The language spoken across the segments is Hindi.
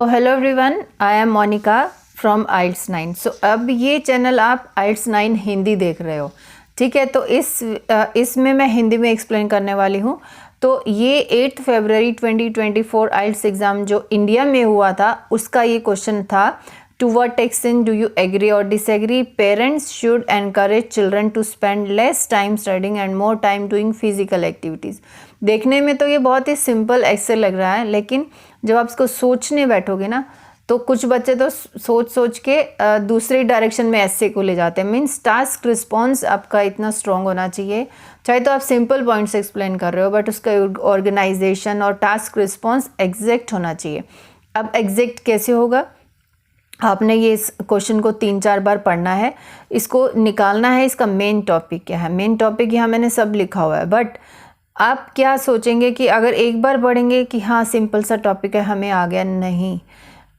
तो hello everyone, I am Monica from IELTS 9। So अब ये चैनल आप IELTS 9 हिंदी देख रहे हो, ठीक है। तो इसमें मैं हिंदी में एक्सप्लेन करने वाली हूँ। तो ये 8 फरवरी 2024 IELTS एग्ज़ाम जो इंडिया में हुआ था, उसका ये क्वेश्चन था, to what extent do you agree और disagree parents should encourage children to spend less time studying and more time doing physical activities. देखने में तो ये बहुत ही सिंपल ऐसे लग रहा है, लेकिन जब आप इसको सोचने बैठोगे ना, तो कुछ बच्चे तो सोच सोच के दूसरी डायरेक्शन में ऐसे को ले जाते हैं। मीन्स टास्क रिस्पॉन्स आपका इतना स्ट्रॉन्ग होना चाहिए। चाहे तो आप सिंपल पॉइंट्स एक्सप्लेन कर रहे हो, बट उसका ऑर्गेनाइजेशन और टास्क रिस्पॉन्स एग्जैक्ट होना चाहिए। अब एग्जैक्ट कैसे होगा? आपने ये इस क्वेश्चन को 3-4 बार पढ़ना है, इसको निकालना है। इसका मेन टॉपिक क्या है? मेन टॉपिक यहाँ मैंने सब लिखा हुआ है, बट आप क्या सोचेंगे कि अगर एक बार पढ़ेंगे कि हाँ सिंपल सा टॉपिक है, हमें आ गया। नहीं,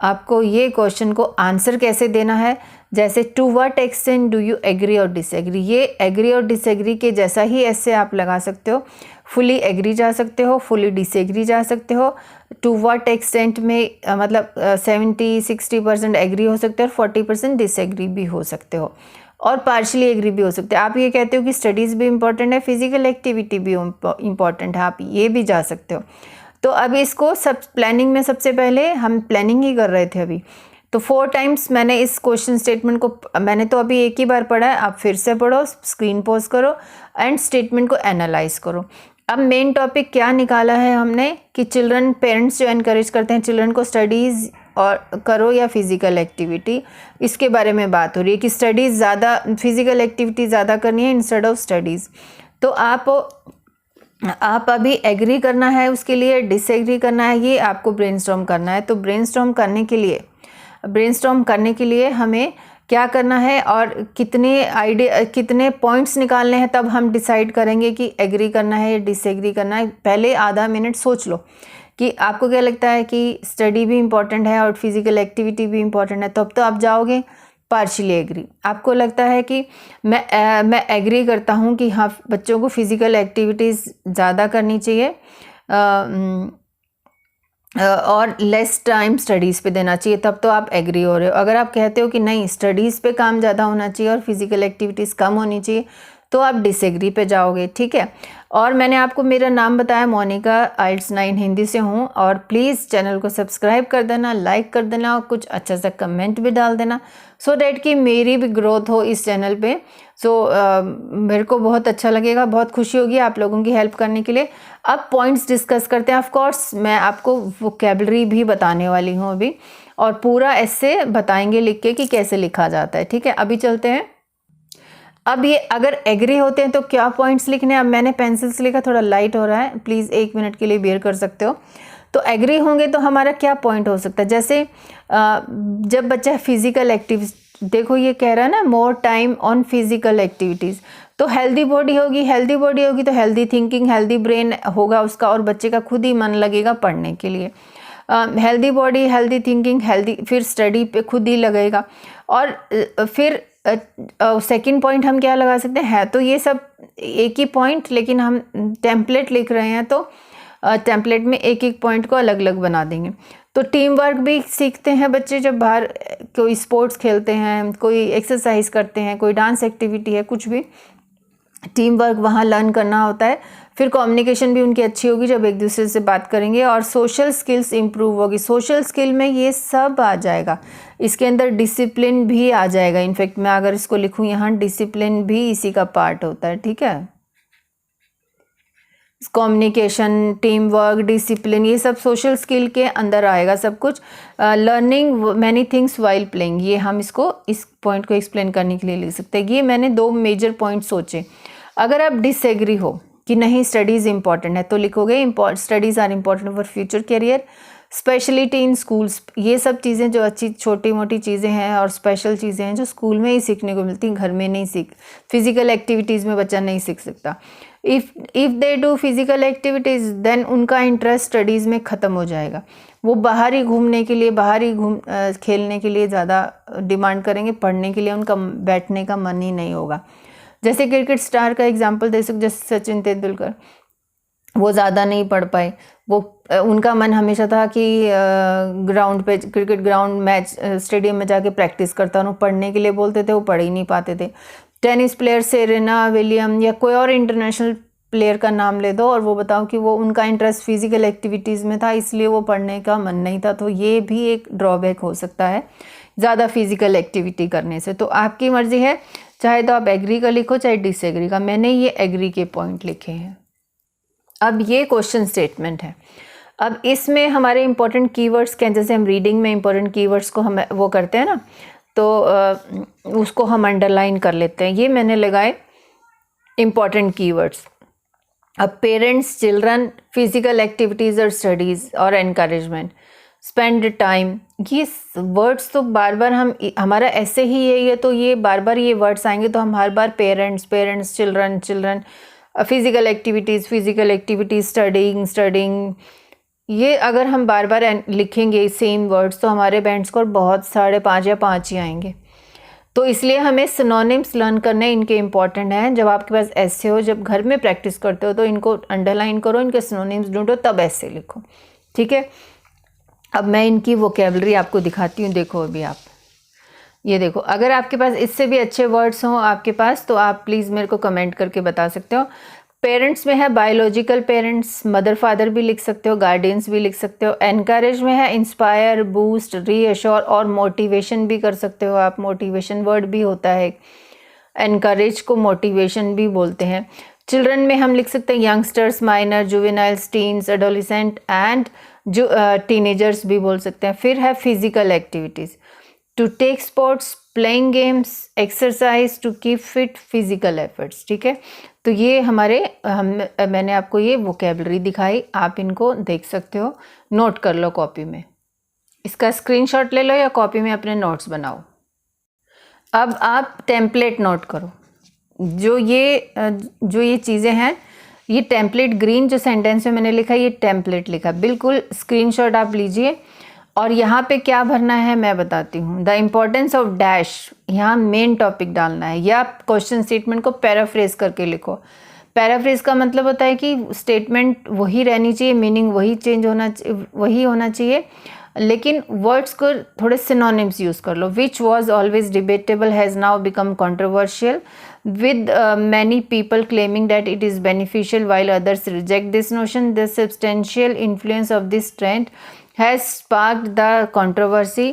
आपको ये क्वेश्चन को आंसर कैसे देना है, जैसे to what extent do you agree और डिसएग्री। ये एग्री और डिसएग्री के जैसा ही ऐसे आप लगा सकते हो। फुली एग्री जा सकते हो, फुली डिसएग्री जा सकते हो। टू व्हाट एक्सटेंट में मतलब 70-60% एग्री हो सकते हो और 40% डिसएग्री भी हो सकते हो, और पार्शली एग्री भी हो सकते हैं। आप ये कहते हो कि स्टडीज़ भी इम्पॉर्टेंट है, फिजिकल एक्टिविटी भी इम्पॉर्टेंट है, आप ये भी जा सकते हो। तो अब इसको सब प्लानिंग में, सबसे पहले हम प्लानिंग ही कर रहे थे अभी। तो 4 टाइम्स मैंने इस क्वेश्चन स्टेटमेंट को, मैंने तो अभी एक ही बार पढ़ा है, आप फिर से पढ़ो, स्क्रीन पॉज करो एंड स्टेटमेंट को एनालाइज करो। अब मेन टॉपिक क्या निकाला है हमने कि चिल्ड्रन, पेरेंट्स जो एनकरेज करते हैं चिल्ड्रन को स्टडीज़ और करो या फिज़िकल एक्टिविटी, इसके बारे में बात हो रही है कि स्टडीज़ ज़्यादा, फिज़िकल एक्टिविटी ज़्यादा करनी है इंस्टेड ऑफ स्टडीज़। तो आप अभी एग्री करना है, उसके लिए डिसएग्री करना है, ये आपको ब्रेनस्टॉर्म करना है। तो ब्रेनस्टॉर्म करने के लिए हमें क्या करना है और कितने पॉइंट्स निकालने हैं, तब हम डिसाइड करेंगे कि एग्री करना है या डिसएग्री करना है। पहले आधा मिनट सोच लो कि आपको क्या लगता है कि स्टडी भी इम्पॉर्टेंट है और फिज़िकल एक्टिविटी भी इम्पॉर्टेंट है, तब तो आप जाओगे पार्शियली एग्री। आपको लगता है कि मैं एग्री करता हूँ कि हाँ बच्चों को फिज़िकल एक्टिविटीज़ ज़्यादा करनी चाहिए और लेस टाइम स्टडीज़ पे देना चाहिए, तब तो आप एग्री हो रहे हो। अगर आप कहते हो कि नहीं, स्टडीज़ पे काम ज़्यादा होना चाहिए और फिज़िकल एक्टिविटीज़ कम होनी चाहिए, तो आप डिसएग्री पे जाओगे, ठीक है। और मैंने आपको मेरा नाम बताया, मोनिका, IELTS 9 हिंदी से हूँ। और प्लीज़ चैनल को सब्सक्राइब कर देना, लाइक कर देना और कुछ अच्छा सा कमेंट भी डाल देना, सो डैट कि मेरी भी ग्रोथ हो इस चैनल पे। मेरे को बहुत अच्छा लगेगा, बहुत खुशी होगी आप लोगों की हेल्प करने के लिए। अब पॉइंट्स डिस्कस करते हैं। ऑफ कोर्स मैं आपको वोकैबुलरी भी बताने वाली हूँ अभी, और पूरा ऐसे बताएंगे लिख के कि कैसे लिखा जाता है, ठीक है। अभी चलते हैं। अब ये अगर एग्री होते हैं तो क्या पॉइंट्स लिखने हैं। अब मैंने पेंसिल से लिखा, थोड़ा लाइट हो रहा है, प्लीज़ 1 मिनट के लिए बेयर कर सकते हो। तो एग्री होंगे तो हमारा क्या पॉइंट हो सकता है, जैसे जब बच्चा फिजिकल एक्टिविटीज, देखो ये कह रहा है ना, मोर टाइम ऑन फिजिकल एक्टिविटीज़, तो हेल्दी बॉडी होगी तो हेल्दी थिंकिंग, हेल्दी ब्रेन होगा उसका, और बच्चे का खुद ही मन लगेगा पढ़ने के लिए। Healthy body, healthy thinking, healthy, फिर स्टडी पे खुद ही लगेगा। और फिर सेकंड पॉइंट हम क्या लगा सकते हैं, तो ये सब एक ही पॉइंट, लेकिन हम टेम्पलेट लिख रहे हैं तो टेम्पलेट में एक एक पॉइंट को अलग अलग बना देंगे। तो टीम वर्क भी सीखते हैं बच्चे जब बाहर कोई स्पोर्ट्स खेलते हैं, कोई एक्सरसाइज करते हैं, कोई डांस एक्टिविटी है, कुछ भी टीम वर्क वहाँ लर्न करना होता है। फिर कम्युनिकेशन भी उनकी अच्छी होगी जब एक दूसरे से बात करेंगे, और सोशल स्किल्स इंप्रूव होगी। सोशल स्किल में ये सब आ जाएगा, इसके अंदर डिसिप्लिन भी आ जाएगा। इनफैक्ट मैं अगर इसको लिखूँ यहाँ, डिसिप्लिन भी इसी का पार्ट होता है, ठीक है। कम्युनिकेशन, टीम वर्क, डिसिप्लिन, ये सब सोशल स्किल के अंदर आएगा सब कुछ। Learning many things while playing, ये हम इसको, इस पॉइंट को एक्सप्लेन करने के लिए लिख सकते हैं। ये मैंने 2 मेजर पॉइंट सोचे। अगर आप डिसएग्री हो कि नहीं स्टडीज़ इंपॉर्टेंट है, तो लिखोगे studies are important for future career, speciality in schools. ये सब चीज़ें जो अच्छी छोटी मोटी चीज़ें हैं और स्पेशल चीज़ें हैं जो स्कूल में ही सीखने को मिलती हैं, घर में नहीं फिजिकल एक्टिविटीज़ में बच्चा नहीं सीख सकता। If they do physical activities, then उनका इंटरेस्ट स्टडीज़ में ख़त्म हो जाएगा। वो बाहर ही घूमने के लिए, खेलने के लिए ज़्यादा डिमांड करेंगे, पढ़ने के लिए उनका बैठने का मन ही नहीं होगा। जैसे क्रिकेट स्टार का एग्जाम्पल दे सकते, जैसे सचिन तेंदुलकर, वो ज़्यादा नहीं पढ़ पाए। वो उनका मन हमेशा था कि ग्राउंड पे, क्रिकेट ग्राउंड, मैच स्टेडियम में जाके प्रैक्टिस करता, उन्होंने पढ़ने के लिए बोलते थे, वो पढ़ ही नहीं पाते थे। टेनिस प्लेयर सेरेना विलियम या कोई और इंटरनेशनल प्लेयर का नाम ले दो और वो बताओ कि वो उनका इंटरेस्ट फिजिकल एक्टिविटीज़ में था, इसलिए वो पढ़ने का मन नहीं था। तो ये भी एक ड्रॉबैक हो सकता है ज़्यादा फिजिकल एक्टिविटी करने से। तो आपकी मर्ज़ी है, चाहे तो आप एग्री का लिखो चाहे डिसएग्री का। मैंने ये एग्री के पॉइंट लिखे हैं। अब ये क्वेश्चन स्टेटमेंट है। अब इसमें हमारे इंपॉर्टेंट कीवर्ड्स क्या हैं, जैसे हम रीडिंग में इंपॉर्टेंट कीवर्ड्स को हम वो करते हैं ना, तो उसको हम अंडरलाइन कर लेते हैं। ये मैंने लगाए इंपॉर्टेंट कीवर्ड्स। अब पेरेंट्स, चिल्ड्रन, फिजिकल एक्टिविटीज़ और स्टडीज़ और एनकरेजमेंट, स्पेंड टाइम, ये वर्ड्स तो बार बार हमारा ऐसे ही है, तो ये बार बार ये वर्ड्स आएंगे तो हम हर बार parents, children, physical activities, studying, ये अगर हम बार बार लिखेंगे सेम वर्ड्स तो हमारे बैंड स्कोर बहुत 5.5 या 5 ही आएंगे। तो इसलिए हमें सिनोनिम्स लर्न करने इनके इम्पॉर्टेंट हैं। जब आपके पास ऐसे हो, जब घर में प्रैक्टिस करते हो तो इनको अंडरलाइन करो, इनके सिनोनिम्स ढूंढो, तब ऐसे लिखो, ठीक है। अब मैं इनकी वोकेबलरी आपको दिखाती हूँ। देखो अभी आप ये देखो, अगर आपके पास इससे भी अच्छे वर्ड्स हों आपके पास तो आप प्लीज़ मेरे को कमेंट करके बता सकते हो। पेरेंट्स में है बायोलॉजिकल पेरेंट्स, मदर फादर भी लिख सकते हो, गार्डियंस भी लिख सकते हो। एनकरेज में है इंस्पायर, बूस्ट, रीअश्योर और मोटिवेशन भी कर सकते हो आप। मोटिवेशन वर्ड भी होता है, एनकरेज को मोटिवेशन भी बोलते हैं। चिल्ड्रन में हम लिख सकते हैं youngsters, minor, juveniles, teens, adolescent and जो टीनेजर्स भी बोल सकते हैं। फिर है physical activities, to take sports, playing games, exercise, to keep fit, physical efforts, ठीक है। तो ये मैंने आपको ये वोकेबलरी दिखाई, आप इनको देख सकते हो, नोट कर लो कॉपी में, इसका स्क्रीनशॉट ले लो या कॉपी में अपने नोट्स बनाओ। अब आप टेम्पलेट नोट करो। जो ये चीज़ें हैं, ये टेम्पलेट ग्रीन जो सेंटेंस में मैंने लिखा, ये टेम्पलेट लिखा, बिल्कुल स्क्रीनशॉट आप लीजिए। और यहाँ पे क्या भरना है मैं बताती हूँ। द इम्पोर्टेंस ऑफ डैश, यहाँ मेन टॉपिक डालना है, या क्वेश्चन स्टेटमेंट को पैराफ्रेज करके लिखो। पैराफ्रेज का मतलब होता है कि स्टेटमेंट वही रहनी चाहिए, मीनिंग वही होना चाहिए, लेकिन वर्ड्स को थोड़े सिनोनिम्स यूज़ कर लो। Which was always debatable has now become controversial, with many people claiming that it is beneficial while others reject this notion. The substantial influence of this trend has sparked the controversy.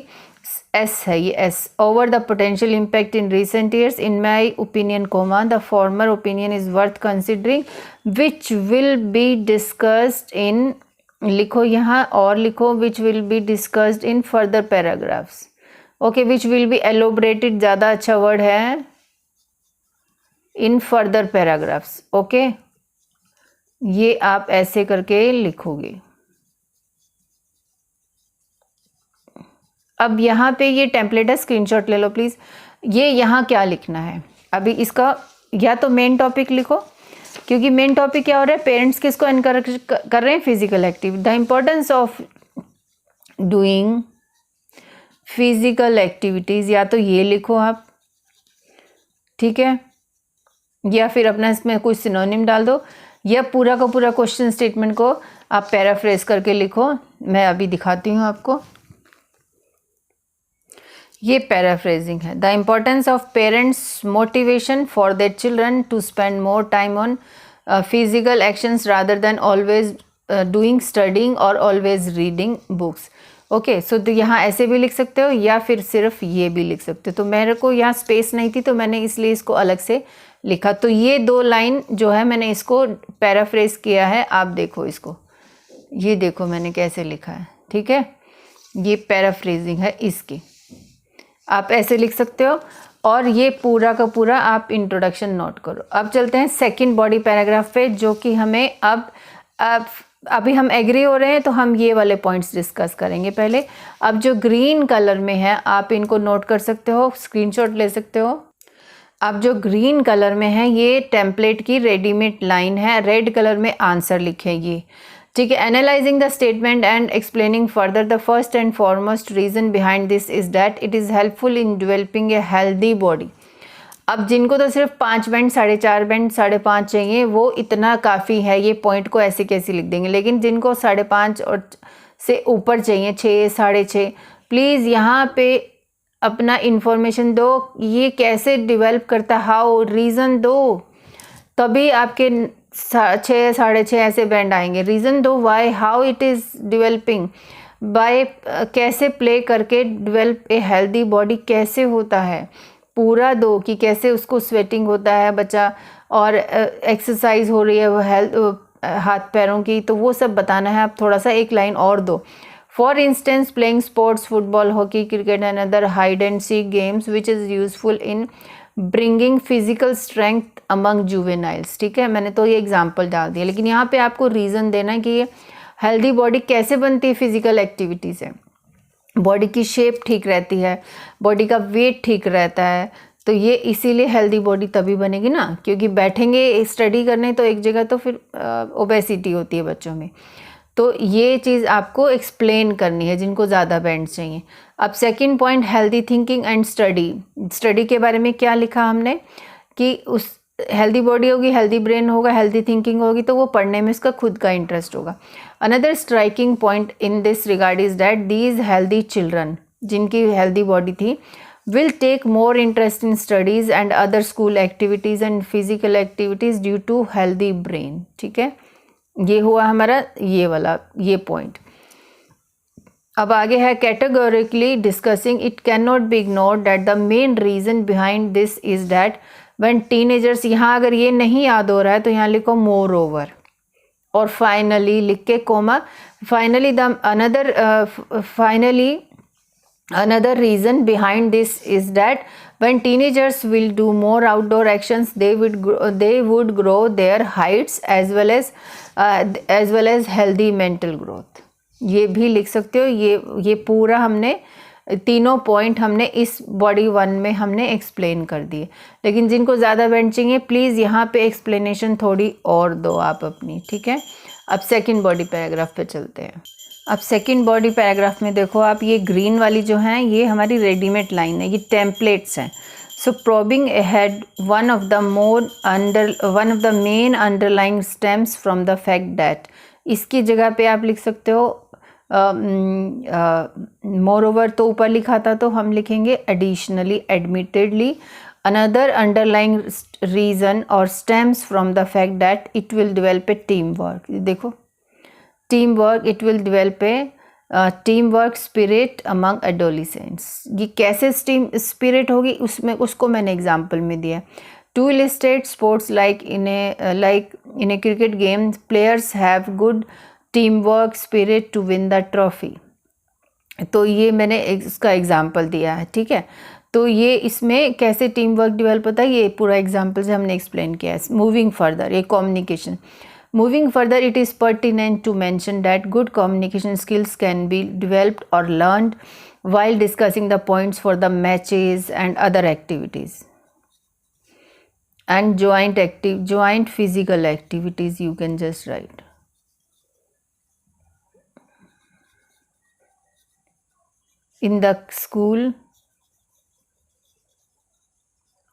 S है ये S, over the potential impact in recent years. In my opinion, the former opinion is worth considering, which will be discussed in, लिखो यहाँ और लिखो, which will be discussed in further paragraphs. Okay, which will be elaborated, ज़्यादा अच्छा वर्ड है, इन फर्दर पैराग्राफ्स। ओके, ये आप ऐसे करके लिखोगे। अब यहाँ पे ये टेम्पलेट है, स्क्रीनशॉट ले लो प्लीज़। ये यहाँ क्या लिखना है अभी, इसका या तो मेन टॉपिक लिखो, क्योंकि मेन टॉपिक क्या हो रहा है, पेरेंट्स किसको एनकरेज कर रहे हैं, physical activity. The importance of doing physical activities, या तो ये लिखो आप, ठीक है, या फिर अपना इसमें कुछ सिनोनिम डाल दो, या पूरा का पूरा क्वेश्चन स्टेटमेंट को आप पैराफ्रेज करके लिखो। मैं अभी दिखाती हूँ आपको, ये पैराफ्रेजिंग है। The importance of parents motivation for their children to spend more time on physical actions rather than always doing studying और always reading books. Okay, so तो यहाँ ऐसे भी लिख सकते हो या फिर सिर्फ ये भी लिख सकते हो। तो मेरे को यहाँ स्पेस नहीं थी तो मैंने इसलिए इसको अलग से लिखा। तो ये 2 लाइन जो है मैंने इसको पैराफ्रेज किया है, आप देखो इसको, ये देखो मैंने कैसे लिखा है, ठीक है। ये पैराफ्रेजिंग है इसकी, आप ऐसे लिख सकते हो। और ये पूरा का पूरा आप इंट्रोडक्शन नोट करो। अब चलते हैं सेकंड बॉडी पैराग्राफ पे, जो कि हमें अभी हम एग्री हो रहे हैं तो हम ये वाले पॉइंट्स डिस्कस करेंगे पहले। अब जो ग्रीन कलर में है आप इनको नोट कर सकते हो, स्क्रीनशॉट ले सकते हो। अब जो ग्रीन कलर में है ये टेम्पलेट की रेडीमेड लाइन है, रेड कलर में आंसर लिखेगी, ठीक है। Analysing the statement and explaining further, the first and foremost reason behind this is that it is helpful in developing a healthy body. अब जिनको तो सिर्फ 5 बेंड, 4.5 बेंड, 5.5 चाहिए, वो इतना काफ़ी है, ये पॉइंट को ऐसे कैसे लिख देंगे। लेकिन जिनको 5.5 और से ऊपर चाहिए, 6, 6.5, प्लीज़ यहाँ पे अपना इंफॉर्मेशन दो, ये कैसे डेवलप करता, हाउ, रीज़न दो, तभी आपके 6, 6.5 ऐसे बैंड आएंगे। रीज़न दो, why, how it is developing, by कैसे प्ले करके डेवलप ए हेल्दी बॉडी कैसे होता है, पूरा दो कि कैसे उसको स्वेटिंग होता है बच्चा, और एक्सरसाइज हो रही है वो हाथ पैरों की, तो वो सब बताना है। आप थोड़ा सा एक लाइन और दो। For instance playing sports, football, hockey, cricket and other hide and seek games which is useful in bringing physical strength among juveniles. ठीक है, मैंने तो ये एग्जाम्पल डाल दिया, लेकिन यहाँ पे आपको रीज़न देना है कि ये हेल्दी बॉडी कैसे बनती है फिजिकल एक्टिविटी से। बॉडी की शेप ठीक रहती है, बॉडी का वेट ठीक रहता है, तो ये इसीलिए हेल्दी बॉडी तभी बनेगी ना, क्योंकि बैठेंगे स्टडी करने तो एक जगह, तो फिर ओबेसिटी होती है बच्चों में। तो ये चीज़ आपको एक्सप्लेन करनी है जिनको ज़्यादा बैंड चाहिए। अब second point, healthy thinking and study. Study के बारे में क्या लिखा हमने कि उस हेल्दी बॉडी होगी, हेल्दी ब्रेन होगा, हेल्दी थिंकिंग होगी, तो वो पढ़ने में उसका खुद का इंटरेस्ट होगा। Another striking point in this regard is that these healthy children, जिनकी हेल्दी बॉडी थी, will take more interest in studies and other school activities and physical activities due to healthy brain। ठीक है, ये हुआ हमारा ये वाला ये पॉइंट। अब आगे है categorically discussing, it can not be ignored that the main reason behind this is that when teenagers, यहाँ अगर ये नहीं याद हो रहा है तो यहाँ लिखो मोर ओवर, और फाइनली लिख के comma, finally the another reason behind this is that when teenagers will do more outdoor actions, they would grow their heights as well as healthy mental growth। ये भी लिख सकते हो। ये पूरा हमने तीनों पॉइंट हमने इस बॉडी 1 में हमने एक्सप्लेन कर दिए। लेकिन जिनको ज़्यादा बैंड चाहिए प्लीज़ यहाँ पे एक्सप्लेनेशन थोड़ी और दो आप अपनी। ठीक है, अब सेकंड बॉडी पैराग्राफ पे चलते हैं। अब सेकंड बॉडी पैराग्राफ में देखो आप, ये ग्रीन वाली जो हैं ये हमारी रेडीमेड लाइन है, ये टेम्पलेट्स हैं। So probing ahead one of the main underlying stems from the fact that, इसकी जगह पे आप लिख सकते हो मोर ओवर, तो ऊपर लिखा था तो हम लिखेंगे additionally, admittedly, another underlying reason और stems from the fact that it will develop a team work. देखो team work, it will develop a team work spirit among adolescents. ये कैसे टीम स्पिरिट होगी उसमें, उसको मैंने एग्जांपल में दिया। To illustrate sports like in a cricket game, players have good team work spirit to win the trophy. तो ये मैंने इसका एग्जांपल दिया है। ठीक है, तो ये इसमें कैसे टीम वर्क डेवलप होता है ये पूरा एग्जांपल से हमने एक्सप्लेन किया है। मूविंग फर्दर, ये communication. Moving further, it is pertinent to mention that good communication skills can be developed or learned while discussing the points for the matches and other activities and joint physical activities. You can just write in the school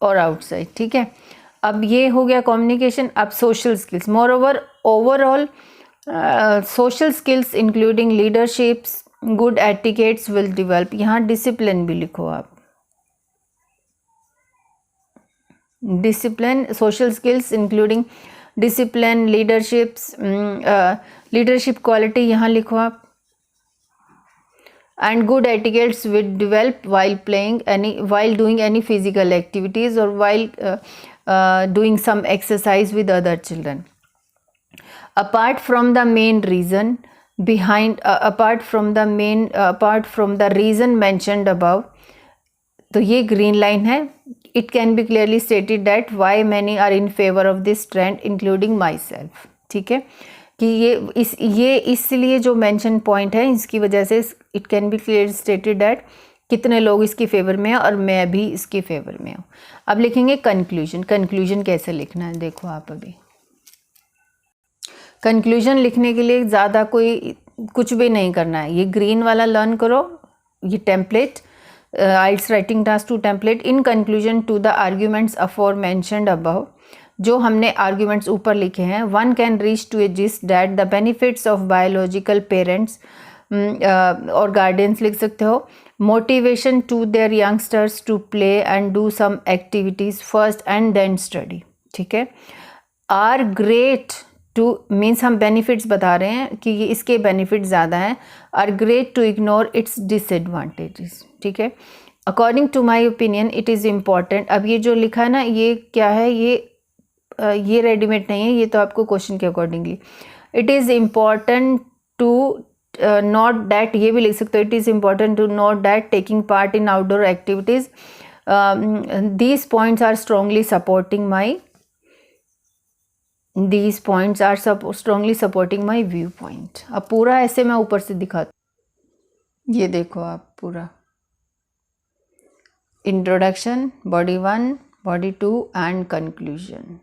or outside। ठीक है, अब ये हो गया कम्युनिकेशन। अब social skills, more overall social skills including leaderships, good etiquettes will develop. यहाँ डिसिप्लिन भी लिखो आप, discipline, social skills including discipline, leadership quality यहाँ लिखो आप, and good etiquettes will develop while doing any physical activities or while doing some exercise with other children. Apart from the reason mentioned above, तो ये green line है, it can be clearly stated that why many are in favor of this trend including myself। ठीक है, कि ये इसलिए जो मेंशन पॉइंट है इसकी वजह से it can be clear stated that कितने लोग इसकी फेवर में हैं और मैं भी इसके फेवर में हूँ। अब लिखेंगे कंक्लूजन। कंक्लूजन कैसे लिखना है देखो आप, अभी कंक्लूजन लिखने के लिए ज़्यादा कुछ भी नहीं करना है। ये ग्रीन वाला लर्न करो, ये template IELTS writing task 2 template. In conclusion to the arguments aforementioned above, जो हमने आर्ग्यूमेंट्स ऊपर लिखे हैं, one can reach to a gist that the benefits of biological parents और गार्डियंस लिख सकते हो, motivation to their youngsters to play and do some activities first and then study. ठीक है, आर ग्रेट टू मीन्स हम बेनिफिट्स बता रहे हैं कि ये इसके बेनिफिट ज़्यादा हैं, are great to ignore its disadvantages. ठीक है, according to my opinion it is important. अब ये जो लिखा है ना, ये क्या है, ये रेडीमेड नहीं है, ये तो आपको क्वेश्चन के accordingly. It is important to note that, ये भी लिख सकते हो, it is important to note that taking part in outdoor activities, these points are strongly supporting my strongly supporting my view point. अब पूरा ऐसे मैं ऊपर से दिखाती, ये देखो आप पूरा introduction, body 1, body 2 and conclusion.